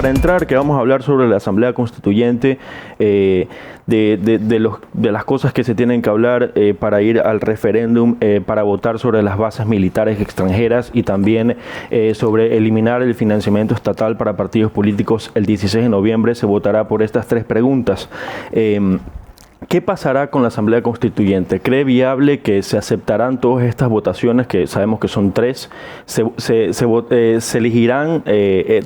para entrar, que vamos a hablar sobre la Asamblea Constituyente, de las cosas que se tienen que hablar para ir al referéndum, para votar sobre las bases militares extranjeras y también sobre eliminar el financiamiento estatal para partidos políticos. El 16 de noviembre se votará por estas tres preguntas. ¿Qué pasará con la Asamblea Constituyente? ¿Cree viable que se aceptarán todas estas votaciones, que sabemos que son tres? ¿Se elegirán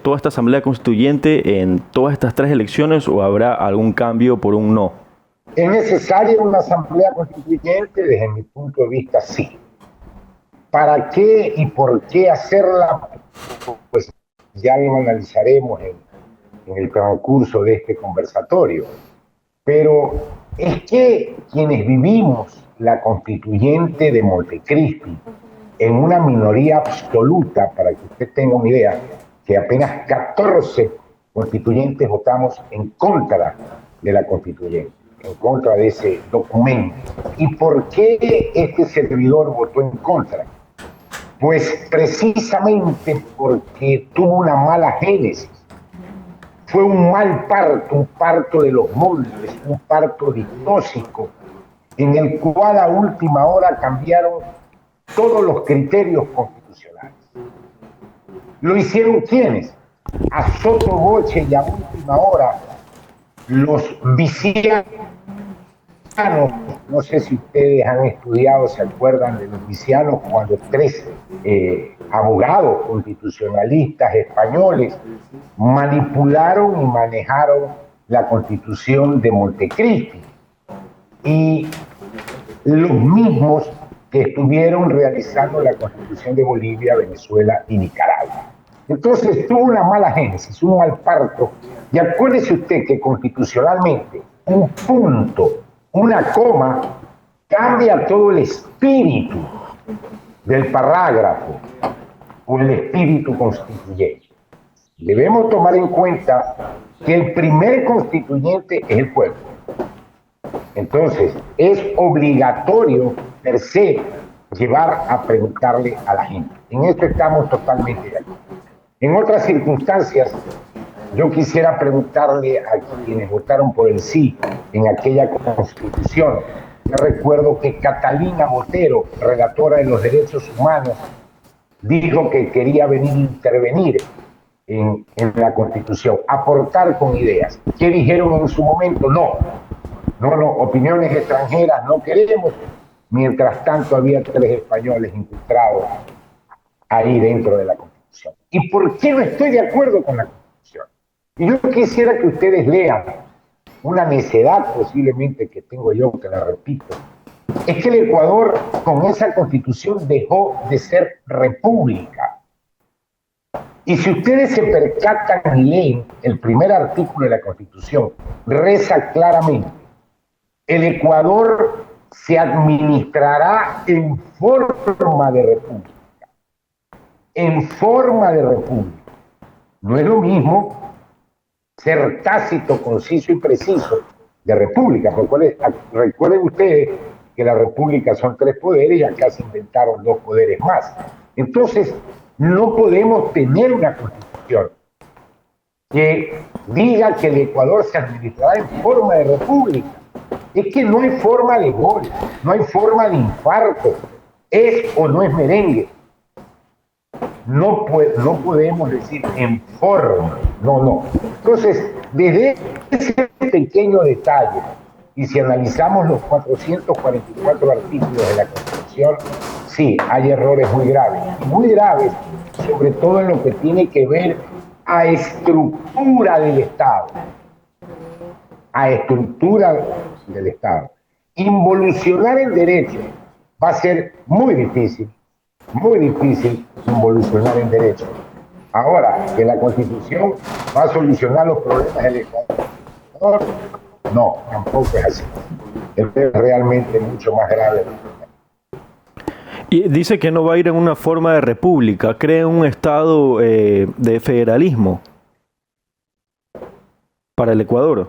toda esta Asamblea Constituyente en todas estas tres elecciones o habrá algún cambio por un no? ¿Es necesaria una Asamblea Constituyente? Desde mi punto de vista, sí. ¿Para qué y por qué hacerla? Pues ya lo analizaremos en el transcurso de este conversatorio. Pero es que quienes vivimos la constituyente de Montecristi en una minoría absoluta, para que usted tenga una idea, que apenas 14 constituyentes votamos en contra de la constituyente, en contra de ese documento. ¿Y por qué este servidor votó en contra? Pues precisamente porque tuvo una mala génesis. Fue un mal parto, un parto de los moldes, un parto distóxico, en el cual a última hora cambiaron todos los criterios constitucionales. ¿Lo hicieron quiénes? A sottovoce y a última hora, los vicianos. No sé si ustedes han estudiado, se acuerdan de los vicianos, cuando tres abogados constitucionalistas españoles manipularon y manejaron la Constitución de Montecristi, y los mismos que estuvieron realizando la Constitución de Bolivia, Venezuela y Nicaragua. Entonces tuvo una mala génesis, un mal parto, y acuérdese usted que constitucionalmente un punto, una coma, cambia todo el espíritu del parágrafo o el espíritu constituyente. Debemos tomar en cuenta que el primer constituyente es el pueblo. Entonces, es obligatorio per se llevar a preguntarle a la gente. En esto estamos totalmente de acuerdo. En otras circunstancias, yo quisiera preguntarle a quienes votaron por el sí en aquella constitución. Yo recuerdo que Catalina Botero, relatora de los derechos humanos, dijo que quería venir a intervenir en la Constitución, aportar con ideas. ¿Qué dijeron en su momento? No, opiniones extranjeras no queremos. Mientras tanto había 3 españoles infiltrados ahí dentro de la Constitución. ¿Y por qué no estoy de acuerdo con la Constitución? Y yo quisiera que ustedes lean una necedad posiblemente que tengo yo, que la repito. Es que el Ecuador con esa Constitución dejó de ser república. Y si ustedes se percatan y leen el primer artículo de la Constitución, reza claramente: el Ecuador se administrará en forma de república. En forma de república. No es lo mismo ser tácito, conciso y preciso de república. Recuerden ustedes que la república son 3 poderes y acá se inventaron 2 poderes más. Entonces, no podemos tener una constitución que diga que el Ecuador se administrará en forma de república. Es que no hay forma de gol, no hay forma de infarto, es o no es merengue. No podemos decir en forma, no. Entonces, desde ese pequeño detalle, y si analizamos los 444 artículos de la Constitución, sí, hay errores muy graves, sobre todo en lo que tiene que ver a estructura del Estado. Involucionar el derecho va a ser muy difícil involucionar el derecho. Ahora, que la Constitución va a solucionar los problemas del Ecuador, no, tampoco es así. Es realmente mucho más grave. Y dice que no va a ir en una forma de república, cree un estado de federalismo para el Ecuador.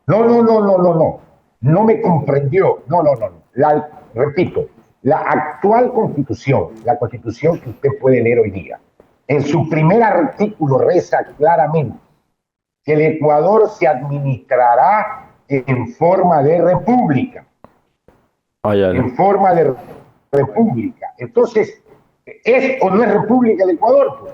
No me comprendió. No. Repito, la actual Constitución, la Constitución que usted puede leer hoy día, en su primer artículo reza claramente: que el Ecuador se administrará en forma de república. En forma de república. Entonces, ¿es o no es república el Ecuador? Pues?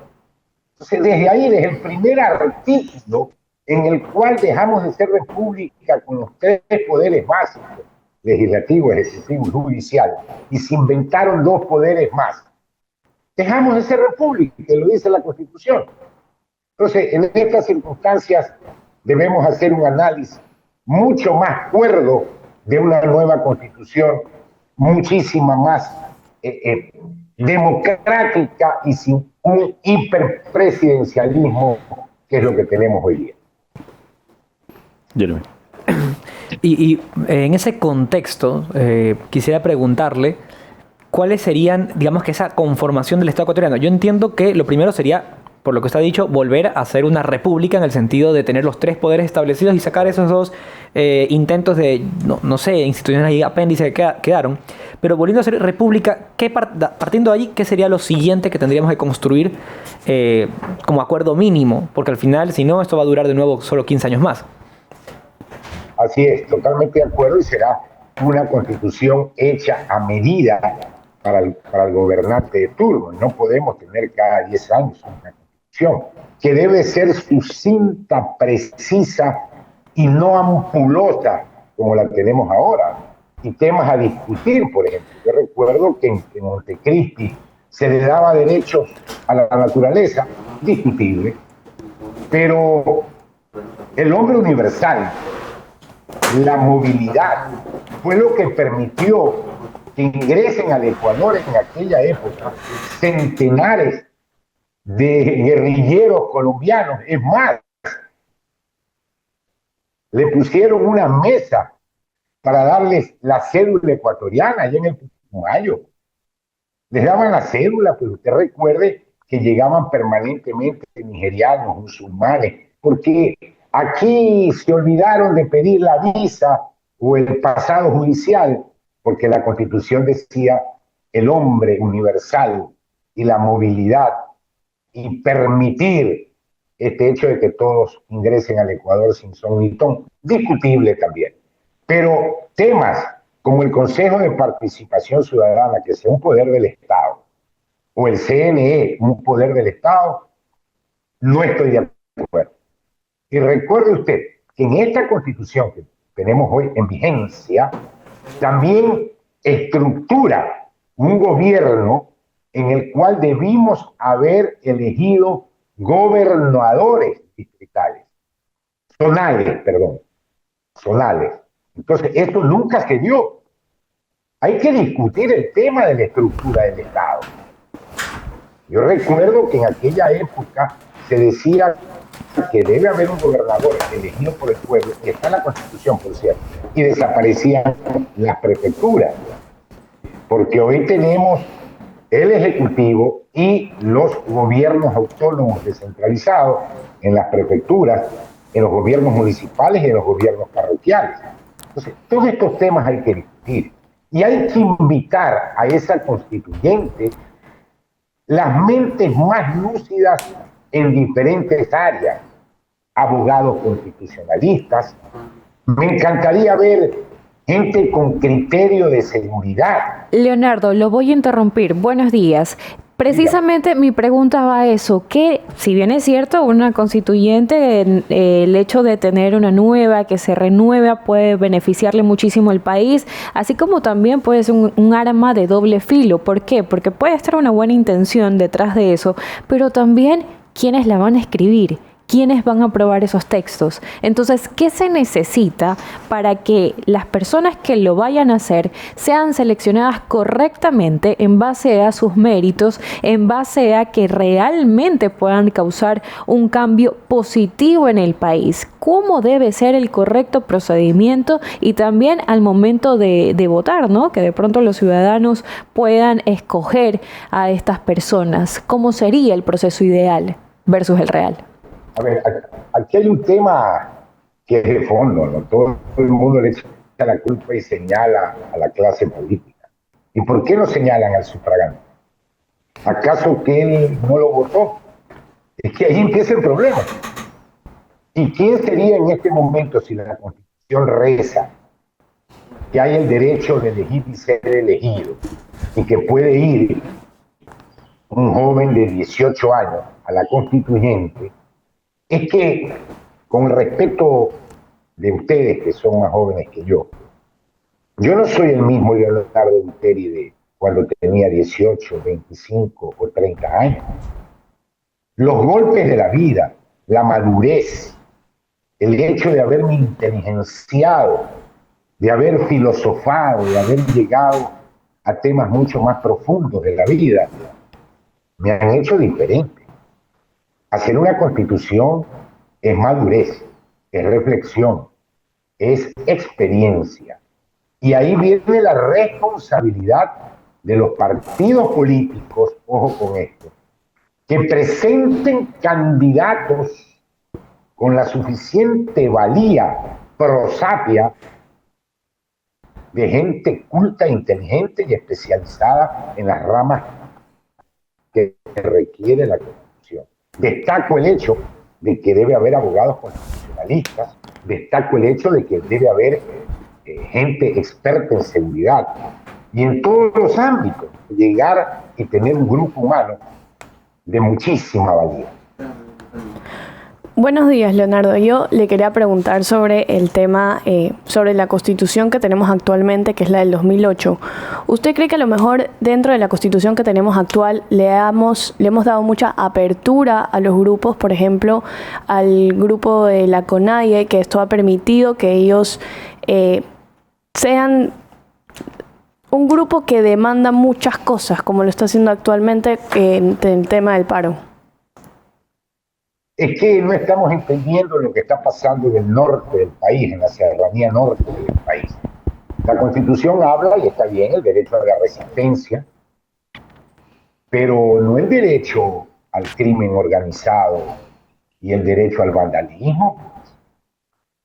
Entonces, desde ahí, desde el primer artículo en el cual dejamos de ser república con los tres poderes básicos, legislativo, ejecutivo y judicial, y se inventaron dos poderes más. Dejamos de ser república, que lo dice la Constitución. Entonces, en estas circunstancias debemos hacer un análisis mucho más cuerdo de una nueva Constitución, muchísima más democrática y sin un hiperpresidencialismo, que es lo que tenemos hoy día. Jeremy. Y en ese contexto, quisiera preguntarle cuáles serían, digamos, que esa conformación del Estado ecuatoriano. Yo entiendo que lo primero sería, por lo que usted ha dicho, volver a ser una república en el sentido de tener los tres poderes establecidos y sacar esos dos intentos de, no sé, instituciones ahí, apéndice que quedaron. Pero volviendo a ser república, partiendo de ahí, ¿qué sería lo siguiente que tendríamos que construir como acuerdo mínimo? Porque al final, si no, esto va a durar de nuevo solo 15 años más. Así es, totalmente de acuerdo, y será una constitución hecha a medida para el gobernante de turno. No podemos tener cada 10 años una constitución que debe ser sucinta, precisa y no ampulosa como la tenemos ahora. Y temas a discutir, por ejemplo. Yo recuerdo que en Montecristi se le daba derechos a la naturaleza, discutible, pero el hombre universal, la movilidad, fue lo que permitió que ingresen al Ecuador en aquella época centenares de guerrilleros colombianos. Es más, le pusieron una mesa para darles la cédula ecuatoriana allá en el Putumayo. Les daban la cédula, pues usted recuerde que llegaban permanentemente nigerianos, musulmanes, porque aquí se olvidaron de pedir la visa o el pasado judicial, porque la Constitución decía el hombre universal y la movilidad, y permitir este hecho de que todos ingresen al Ecuador sin son ni ton, discutible también. Pero temas como el Consejo de Participación Ciudadana, que sea un poder del Estado, o el CNE, un poder del Estado, no estoy de acuerdo. Y recuerde usted que en esta Constitución que tenemos hoy en vigencia, también estructura un gobierno en el cual debimos haber elegido gobernadores distritales, zonales. Entonces, esto nunca se dio. Hay que discutir el tema de la estructura del Estado. Yo recuerdo que en aquella época se decía que debe haber un gobernador elegido por el pueblo, que está en la Constitución, por cierto, y desaparecían las prefecturas, porque hoy tenemos el Ejecutivo y los gobiernos autónomos descentralizados en las prefecturas, en los gobiernos municipales y en los gobiernos parroquiales. Entonces, todos estos temas hay que discutir y hay que invitar a esa constituyente las mentes más lúcidas en diferentes áreas, abogados constitucionalistas. Me encantaría ver gente con criterio de seguridad. Leonardo, lo voy a interrumpir. Buenos días. Precisamente mi pregunta va a eso, que si bien es cierto, una constituyente, el hecho de tener una nueva, que se renueva, puede beneficiarle muchísimo al país, así como también puede ser un arma de doble filo. ¿Por qué? Porque puede estar una buena intención detrás de eso, pero también quiénes la van a escribir, quiénes van a aprobar esos textos. Entonces, ¿qué se necesita para que las personas que lo vayan a hacer sean seleccionadas correctamente en base a sus méritos, en base a que realmente puedan causar un cambio positivo en el país? ¿Cómo debe ser el correcto procedimiento? Y también al momento de votar, ¿no? Que de pronto los ciudadanos puedan escoger a estas personas. ¿Cómo sería el proceso ideal versus el real? A ver, aquí hay un tema que es de fondo, ¿no? Todo el mundo le echa la culpa y señala a la clase política. ¿Y por qué no señalan al sufragante? ¿Acaso que él no lo votó? Es que ahí empieza el problema. ¿Y quién sería en este momento, si la Constitución reza que hay el derecho de elegir y ser elegido, y que puede ir un joven de 18 años a la constituyente? Es que, con el respeto de ustedes que son más jóvenes que yo no soy el mismo Leonardo Viteri de cuando tenía 18, 25 o 30 años. Los golpes de la vida, la madurez, el hecho de haberme inteligenciado, de haber filosofado, de haber llegado a temas mucho más profundos de la vida, me han hecho diferente. Hacer una constitución es madurez, es reflexión, es experiencia. Y ahí viene la responsabilidad de los partidos políticos, ojo con esto, que presenten candidatos con la suficiente valía prosapia de gente culta, inteligente y especializada en las ramas que requiere la Constitución. Destaco el hecho de que debe haber abogados constitucionalistas, destaco el hecho de que debe haber gente experta en seguridad y en todos los ámbitos, llegar y tener un grupo humano de muchísima valía. Buenos días, Leonardo. Yo le quería preguntar sobre el tema, sobre la Constitución que tenemos actualmente, que es la del 2008. ¿Usted cree que a lo mejor dentro de la Constitución que tenemos actual le hemos dado mucha apertura a los grupos, por ejemplo, al grupo de la CONAIE, que esto ha permitido que ellos sean un grupo que demanda muchas cosas, como lo está haciendo actualmente en el tema del paro? Es que no estamos entendiendo lo que está pasando en el norte del país, en la serranía norte del país. La Constitución habla, y está bien, el derecho a la resistencia, pero no el derecho al crimen organizado y el derecho al vandalismo.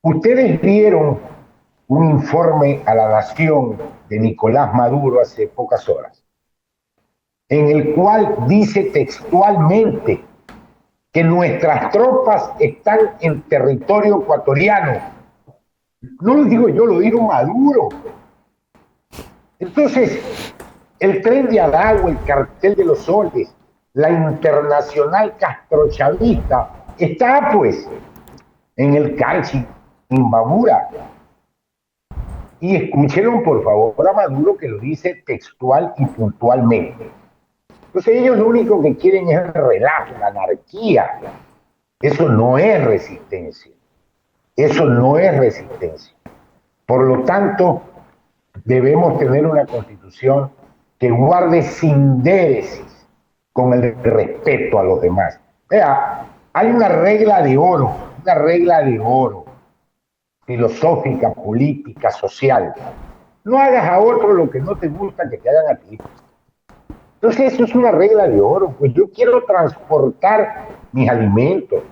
Ustedes vieron un informe a la Nación de Nicolás Maduro hace pocas horas, en el cual dice textualmente que nuestras tropas están en territorio ecuatoriano. No lo digo yo, lo dijo Maduro. Entonces, el Tren de Aragua, el Cartel de los Soles, la internacional castrochavista, está pues en el Carchi, en Imbabura. Y escúchenlo por favor a Maduro, que lo dice textual y puntualmente. Entonces ellos lo único que quieren es el relajo, la anarquía. Eso no es resistencia. Eso no es resistencia. Por lo tanto, debemos tener una constitución que guarde sindéresis con el respeto a los demás. Vea, hay una regla de oro filosófica, política, social. No hagas a otro lo que no te gusta que te hagan a ti. Entonces eso es una regla de oro. Pues yo quiero transportar mis alimentos,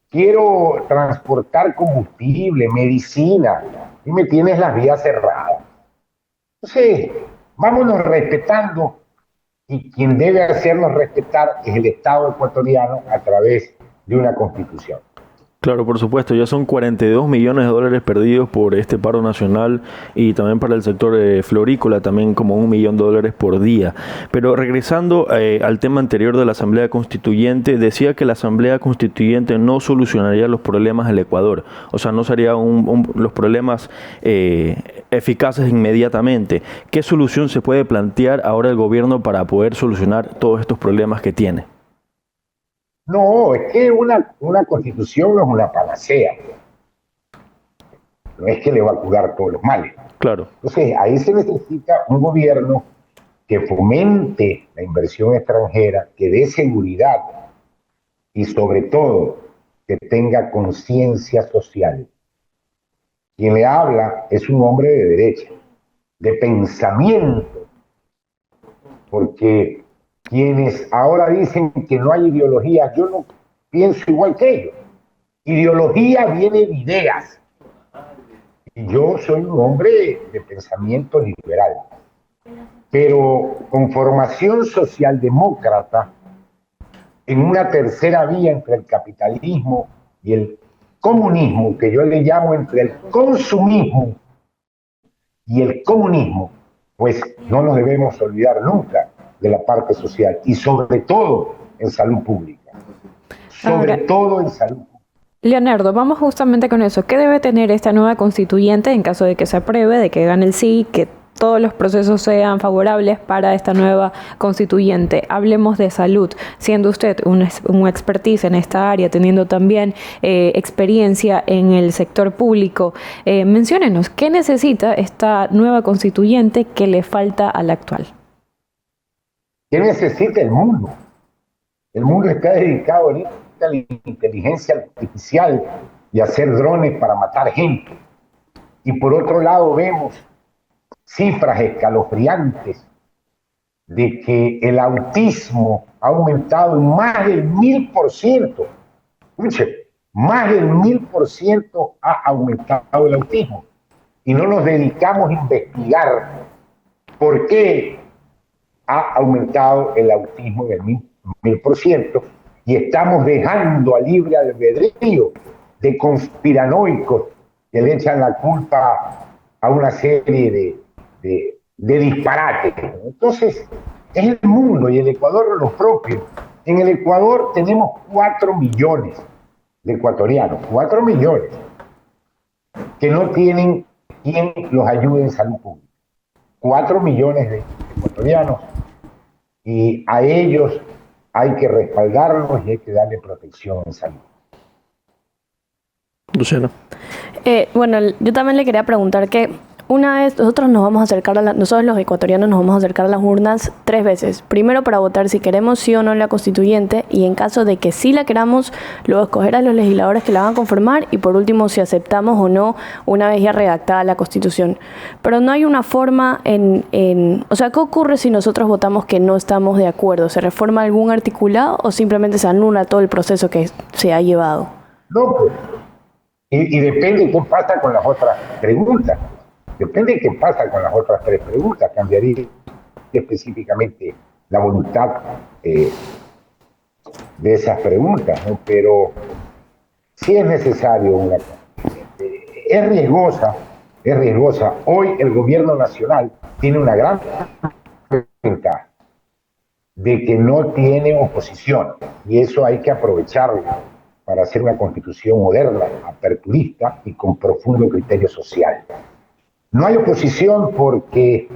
quiero transportar combustible, medicina, y me tienes las vías cerradas. Entonces, vámonos respetando, y quien debe hacernos respetar es el Estado ecuatoriano a través de una constitución. Claro, por supuesto, ya son 42 millones de dólares perdidos por este paro nacional y también para el sector florícola, también como $1 millón por día. Pero regresando al tema anterior de la Asamblea Constituyente, decía que la Asamblea Constituyente no solucionaría los problemas del Ecuador, o sea, no sería los problemas eficaces inmediatamente. ¿Qué solución se puede plantear ahora el gobierno para poder solucionar todos estos problemas que tiene? No, es que una constitución no es una panacea. No es que le va a curar todos los males. Claro. Entonces, ahí se necesita un gobierno que fomente la inversión extranjera, que dé seguridad y sobre todo que tenga conciencia social. Quien le habla es un hombre de derecha, de pensamiento, porque quienes ahora dicen que no hay ideología, yo no pienso igual que ellos. Ideología viene de ideas. Y yo soy un hombre de pensamiento liberal. Pero con formación socialdemócrata, en una tercera vía entre el capitalismo y el comunismo, que yo le llamo entre el consumismo y el comunismo, pues no nos debemos olvidar nunca de la parte social y sobre todo en salud pública. Sobre todo en salud pública. Leonardo, vamos justamente con eso. ¿Qué debe tener esta nueva constituyente en caso de que se apruebe, de que gane el sí, que todos los procesos sean favorables para esta nueva constituyente? Hablemos de salud, siendo usted un expertise en esta área, teniendo también experiencia en el sector público. Menciónenos, ¿qué necesita esta nueva constituyente que le falta a la actual? ¿Qué necesita el mundo? El mundo está dedicado ahorita a la inteligencia artificial y a hacer drones para matar gente. Y por otro lado vemos cifras escalofriantes de que el autismo ha aumentado en más del 1000%. Escuche, más del 1000% ha aumentado el autismo. Y no nos dedicamos a investigar por qué ha aumentado el autismo en el 1000%, y estamos dejando a libre albedrío de conspiranoicos que le echan la culpa a una serie de disparates. Entonces, es el mundo y el Ecuador lo propio. En el Ecuador tenemos 4 millones de ecuatorianos, 4 millones, que no tienen quien los ayude en salud pública. 4 millones de ecuatorianos, y a ellos hay que respaldarlos y hay que darle protección en salud. Luciana. Bueno, yo también le quería preguntar que una vez nosotros nosotros los ecuatorianos nos vamos a acercar a las urnas 3 veces. Primero para votar si queremos sí o no la constituyente, y en caso de que sí la queramos, luego escoger a los legisladores que la van a conformar, y por último si aceptamos o no una vez ya redactada la constitución. Pero no hay una forma o sea, ¿qué ocurre si nosotros votamos que no estamos de acuerdo? ¿Se reforma algún articulado o simplemente se anula todo el proceso que se ha llevado? No, pues, y depende de qué pasa con las otras preguntas. Depende de qué pasa con las otras 3 preguntas. Cambiaría específicamente la voluntad de esas preguntas, ¿no? Pero sí es necesario una constituyente. Es riesgosa. Hoy el gobierno nacional tiene una gran ventaja de que no tiene oposición, y eso hay que aprovecharlo para hacer una constitución moderna, aperturista y con profundo criterio social. No hay oposición porque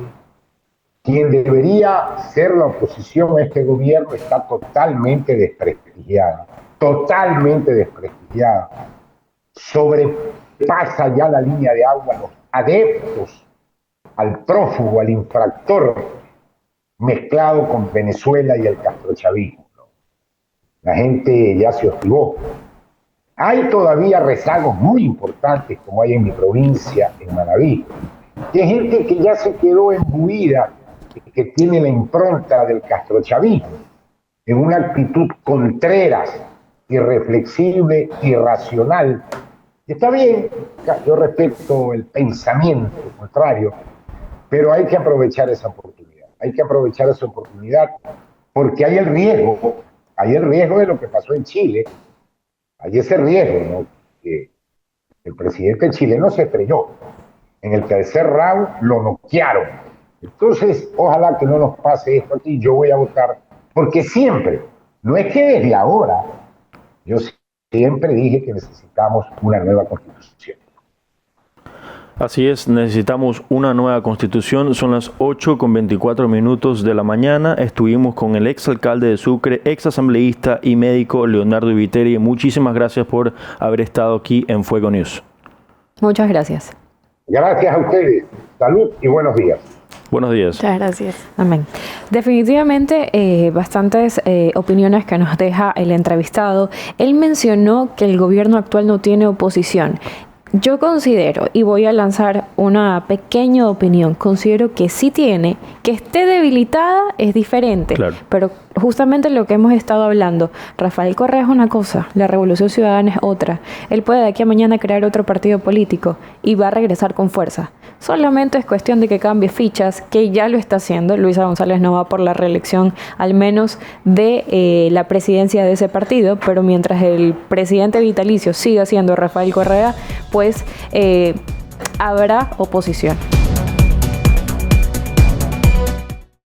quien debería ser la oposición a este gobierno está totalmente desprestigiada. Sobrepasa ya la línea de agua los adeptos al prófugo, al infractor, mezclado con Venezuela y el castrochavismo. La gente ya se hostigó. Hay todavía rezagos muy importantes, como hay en mi provincia, en Manabí, que hay gente que ya se quedó imbuida, que tiene la impronta del castrochavismo, en una actitud contreras, irreflexible, irracional. Está bien, yo respeto el pensamiento contrario, pero hay que aprovechar esa oportunidad. Porque hay el riesgo de lo que pasó en Chile. Hay ese riesgo, ¿no? Que el presidente chileno se estrelló. En el tercer round lo noquearon. Entonces, ojalá que no nos pase esto aquí. Yo voy a votar, porque siempre, no es que desde ahora, yo siempre dije que necesitamos una nueva constitución. Así es, necesitamos una nueva constitución. Son las 8:24 de la mañana. Estuvimos con el exalcalde de Sucre, exasambleísta y médico Leonardo Viteri. Muchísimas gracias por haber estado aquí en Fuego News. Muchas gracias. Gracias a ustedes. Salud y buenos días. Buenos días. Muchas gracias. Amén. Definitivamente bastantes opiniones que nos deja el entrevistado. Él mencionó que el gobierno actual no tiene oposición. Yo considero, y voy a lanzar una pequeña opinión, considero que sí tiene, que esté debilitada es diferente, claro, pero justamente lo que hemos estado hablando. Rafael Correa es una cosa, la Revolución Ciudadana es otra. Él puede de aquí a mañana crear otro partido político y va a regresar con fuerza. Solamente es cuestión de que cambie fichas, que ya lo está haciendo. Luisa González no va por la reelección, al menos de la presidencia de ese partido, pero mientras el presidente vitalicio siga siendo Rafael Correa, pues habrá oposición.